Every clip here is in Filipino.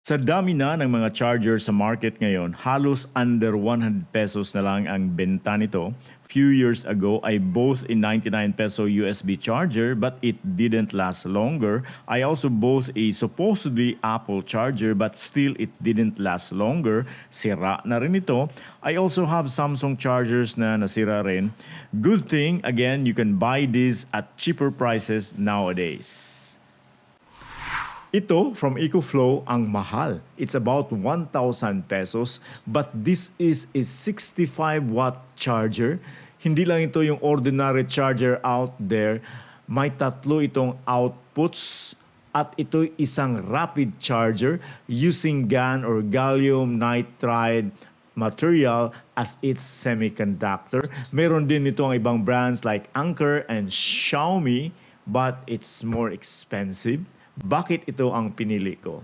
Sa dami na ng mga charger sa market ngayon, halos under 100 pesos na lang ang benta nito. Few years ago, I bought a 99 peso USB charger but it didn't last longer. I also bought a supposedly Apple charger but still it didn't last longer. Sira na rin ito. I also have Samsung chargers na nasira rin. Good thing, again, you can buy these at cheaper prices nowadays. Ito from EcoFlow ang mahal. It's about 1,000 pesos but this is a 65-watt charger. Hindi lang ito yung ordinary charger out there. May tatlo itong outputs at ito isang rapid charger using GaN or gallium nitride material as its semiconductor. Meron din ito ang ibang brands like Anker and Xiaomi but it's more expensive. Bakit ito ang pinili ko?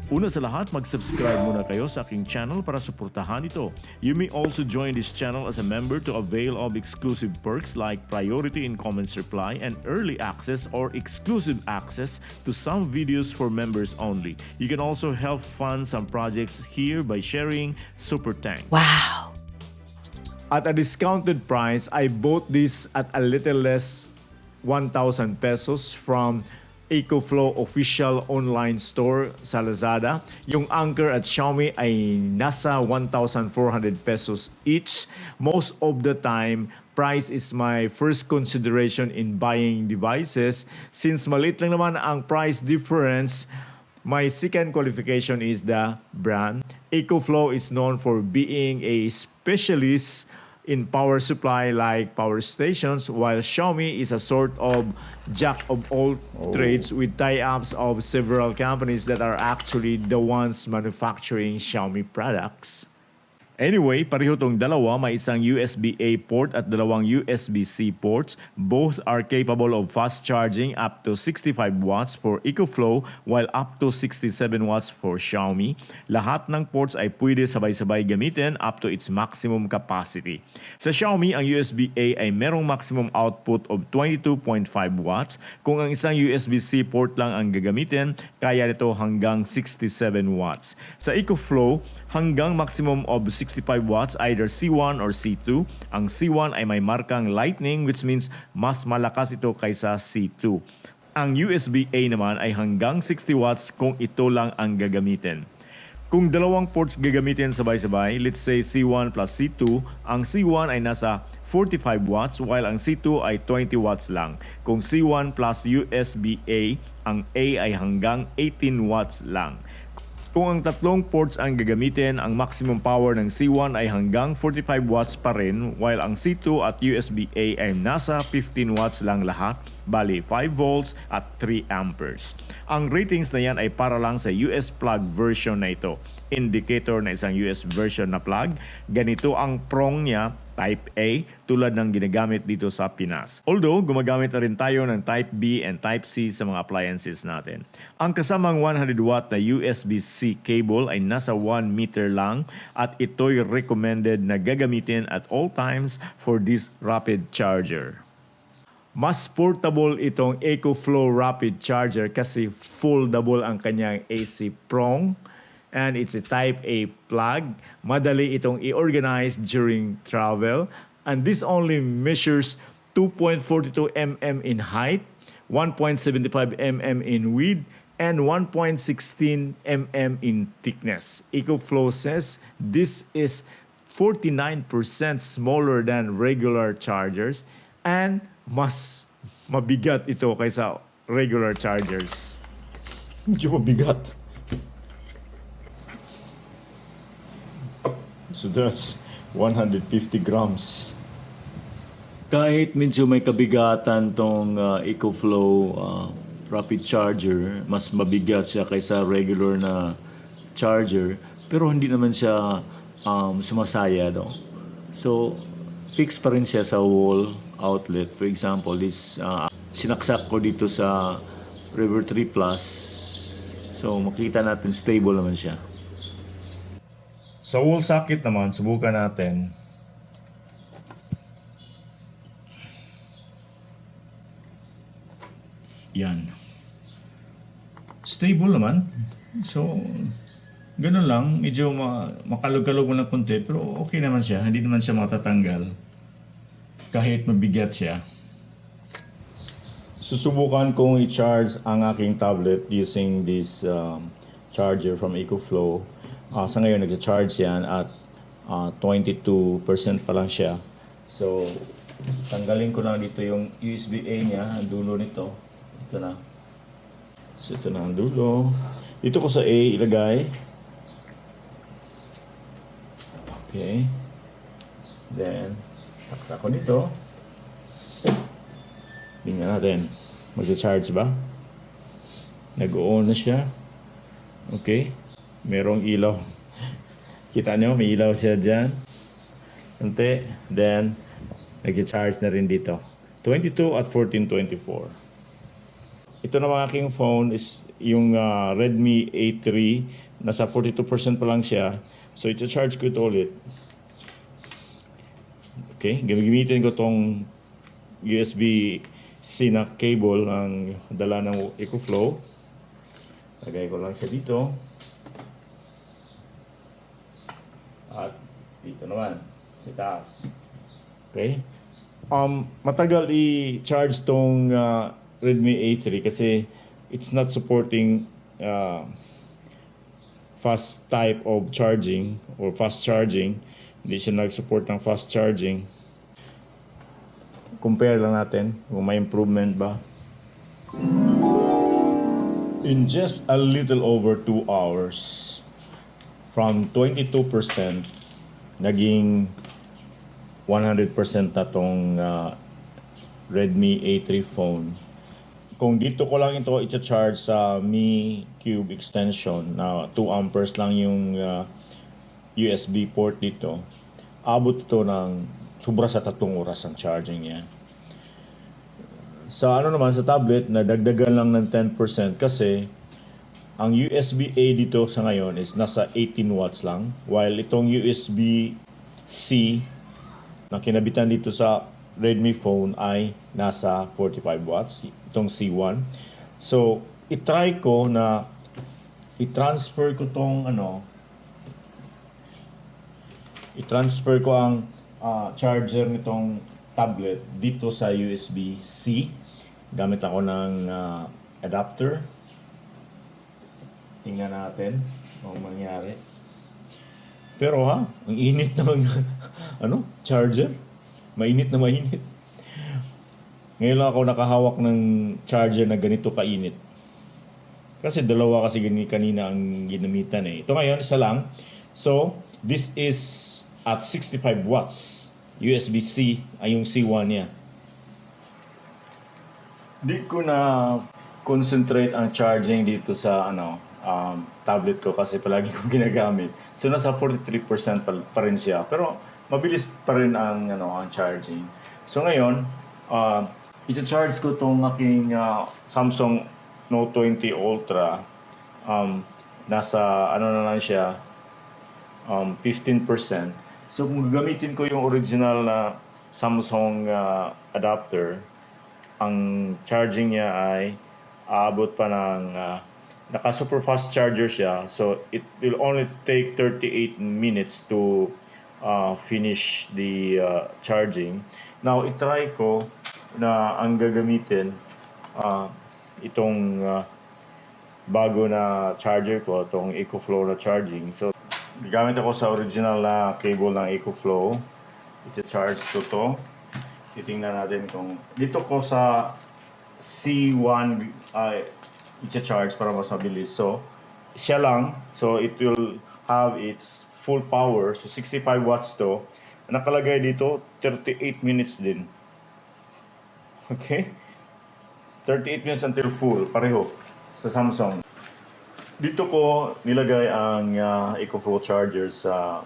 Una sa lahat, mag-subscribe muna kayo sa aking channel para suportahan ito. You may also join this channel as a member to avail of exclusive perks like priority in comments reply and early access or exclusive access to some videos for members only. You can also help fund some projects here by sharing Super Tank. Wow! At a discounted price, I bought this at a little less 1,000 pesos from EcoFlow official online store sa Lazada. Yung Anker at Xiaomi ay nasa 1,400 pesos each. Most of the time, price is my first consideration in buying devices. Since maliit lang naman ang price difference, my second qualification is the brand. EcoFlow is known for being a specialist in power supply like power stations, while Xiaomi is a sort of jack of all trades with tie-ups of several companies that are actually the ones manufacturing Xiaomi products. Anyway, pareho tong dalawa, may isang USB-A port at dalawang USB-C ports. Both are capable of fast charging up to 65 watts for EcoFlow while up to 67 watts for Xiaomi. Lahat ng ports ay pwede sabay-sabay gamitin up to its maximum capacity. Sa Xiaomi, ang USB-A ay merong maximum output of 22.5 watts. Kung ang isang USB-C port lang ang gagamitin, kaya nito hanggang 67 watts. Sa EcoFlow, hanggang maximum of 65 watts, either C1 or C2. Ang C1 ay may markang lightning which means mas malakas ito kaysa C2. Ang USB-A naman ay hanggang 60 watts kung ito lang ang gagamitin. Kung dalawang ports gagamitin sabay-sabay, let's say C1 plus C2, ang C1 ay nasa 45 watts while ang C2 ay 20 watts lang. Kung C1 plus USB-A, ang A ay hanggang 18 watts lang. Kung ang tatlong ports ang gagamitin, ang maximum power ng C1 ay hanggang 45 watts pa rin, while ang C2 at USB-A ay nasa 15 watts lang lahat, bali 5 volts at 3 amperes. Ang ratings na yan ay para lang sa US plug version na ito. Indicator na isang US version na plug. Ganito ang prong niya, Type A, tulad ng ginagamit dito sa Pinas. Although, gumagamit na rin tayo ng Type B and Type C sa mga appliances natin. Ang kasamang 100 watt na USB-C cable ay nasa 1 meter lang at ito'y recommended na gagamitin at all times for this rapid charger. Mas portable itong EcoFlow Rapid Charger kasi foldable ang kanyang AC prong and it's a Type A plug. Madali itong i-organize during travel and this only measures 2.42 mm in height, 1.75 mm in width, and 1.16 mm in thickness. EcoFlow says this is 49% smaller than regular chargers and mas mabigat ito kaysa regular chargers. Medyo mabigat. So that's 150 grams. Kahit medyo may kabigatan tong EcoFlow rapid charger, mas mabigat siya kaysa regular na charger, pero hindi naman siya sumasaya, no? So, fix pa rin siya sa wall outlet. For example, this sinaksak ko dito sa River 3 Plus. So, makita natin stable naman siya. Sa wall socket naman, subukan natin. Yan. stable naman. So, ganun lang. Medyo makalog-kalog mo ng konti, pero okay naman siya. Hindi naman siya matatanggal. Kahit mabigat siya. Susubukan kong i-charge ang aking tablet using this charger from EcoFlow. Sa ngayon, nag-charge yan at 22% pa lang siya. So, tanggalin ko na dito yung USB-A niya, ang dulo nito. Ito na. So, ito na ang dulo. Dito ko sa A ilagay. Okay. Then, saksa ko dito. Tingnan natin. Mag-charge ba? Nag-on na siya. Okay. Merong ilaw. Kita nyo, may ilaw siya dyan. Kunti. Then, nag-charge na rin dito. 22 at 1424. Ito na mga aking phone is yung Redmi A3. Nasa 42% pa lang siya. So, ito-charge ko ito ulit. Okay. Gamitin ko tong USB-C na cable ang dala ng EcoFlow. Lagay ko lang siya dito. At dito naman sa taas. Okay? Matagal i-charge tong Redmi A3 kasi it's not supporting fast type of charging or fast charging. Hindi siya nag-support ng fast charging. Compare lang natin kung may improvement ba. In just a little over 2 hours, from 22%, naging 100% na tong Redmi A3 phone. Kung dito ko lang ito i-charge sa Mi Cube extension na 2 amperes lang yung USB port dito, abot ito ng sobra sa 3 oras ang charging niya. Sa naman sa tablet, nadagdagan lang ng 10% kasi ang USB-A dito sa ngayon is nasa 18 watts lang, while itong USB-C na kinabitan dito sa Redmi phone ay nasa 45 watts, itong C1. So, itry ko na i-transfer ko tong i-transfer ko ang charger nitong tablet dito sa USB-C. Gamit ako ng adapter. Tingnan natin kung mangyari. Pero ang init naman charger. Mainit na mainit. Ngayon lang ako nakahawak ng charger na ganito kainit. Kasi dalawa kasi kanina ang ginamitan eh. Ito ngayon, isa lang. So, this is at 65 watts. USB-C ay yung C1 niya. Di ko na concentrate ang charging dito sa tablet ko kasi palagi kong ginagamit. So nasa 43% pa rin siya. Pero mabilis pa rin ang charging. So ngayon, i-charge ko tong aking Samsung Note 20 Ultra. Nasa na lang siya 15%. So kung gagamitin ko yung original na Samsung adapter, ang charging niya ay aabot pa ng naka super fast charger siya, so it will only take 38 minutes to finish the charging. Now itry ko na ang gagamitin itong bago na charger ko, itong EcoFlow na charging. So gamit ako sa original na cable ng EcoFlow. I-charge ko to. Titingnan natin kung dito ko sa C1 i-charge para mas mabilis. So, siya lang. So, it will have its full power. So, 65 watts to. Nakalagay dito, 38 minutes din. Okay? 38 minutes until full. Pareho sa Samsung. Dito ko nilagay ang EcoFlow charger sa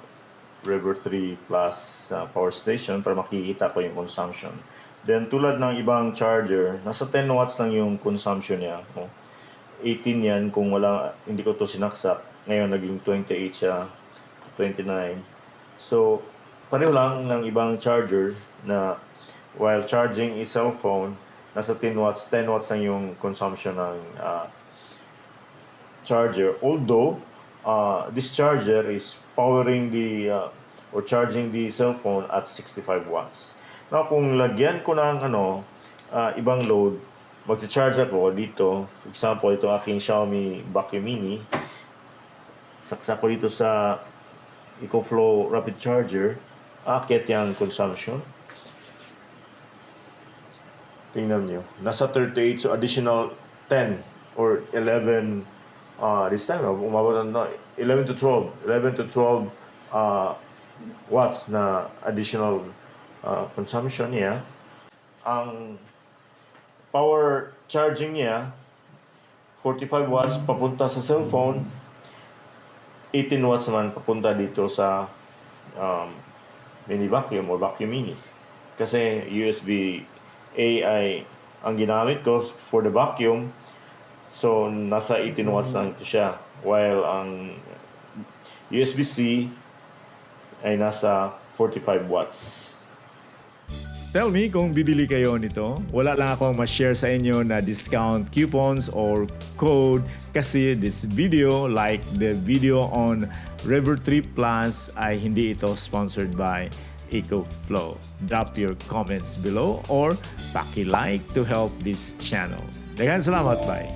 River 3 Plus power station para makikita ko yung consumption. Then, tulad ng ibang charger, nasa 10 watts lang yung consumption niya. 18 yan kung hindi ko to sinaksak. Ngayon naging 28 siya, 29. So, pareho lang ng ibang charger na while charging a cellphone, nasa 10 watts lang yung consumption ng charger. Although this charger is powering the or charging the cell phone at 65 watts. Now kung lagyan ko ng ibang load, magcha-charge ako dito. For example, ito aking Xiaomi Vacuum Mini. Saksak ko dito sa EcoFlow Rapid Charger. Akit yung consumption. Tingnan nyo. Nasa 38, so additional 10 or 11 this time, umabot na 11 to 12 watts na additional consumption niya. Ang power charging niya 45 watts papunta sa cellphone, 18 watts naman papunta dito sa mini vacuum or vacuum mini. Kasi USB A ay ang ginamit ko for the vacuum. So, nasa 18 watts lang ito siya. While ang USB-C ay nasa 45 watts. Tell me kung bibili kayo nito. Wala lang akong ma-share sa inyo na discount coupons or code kasi this video, like the video on River Trip Plus, ay hindi ito sponsored by EcoFlow. Drop your comments below or paki-like to help this channel. Daghang salamat, bye!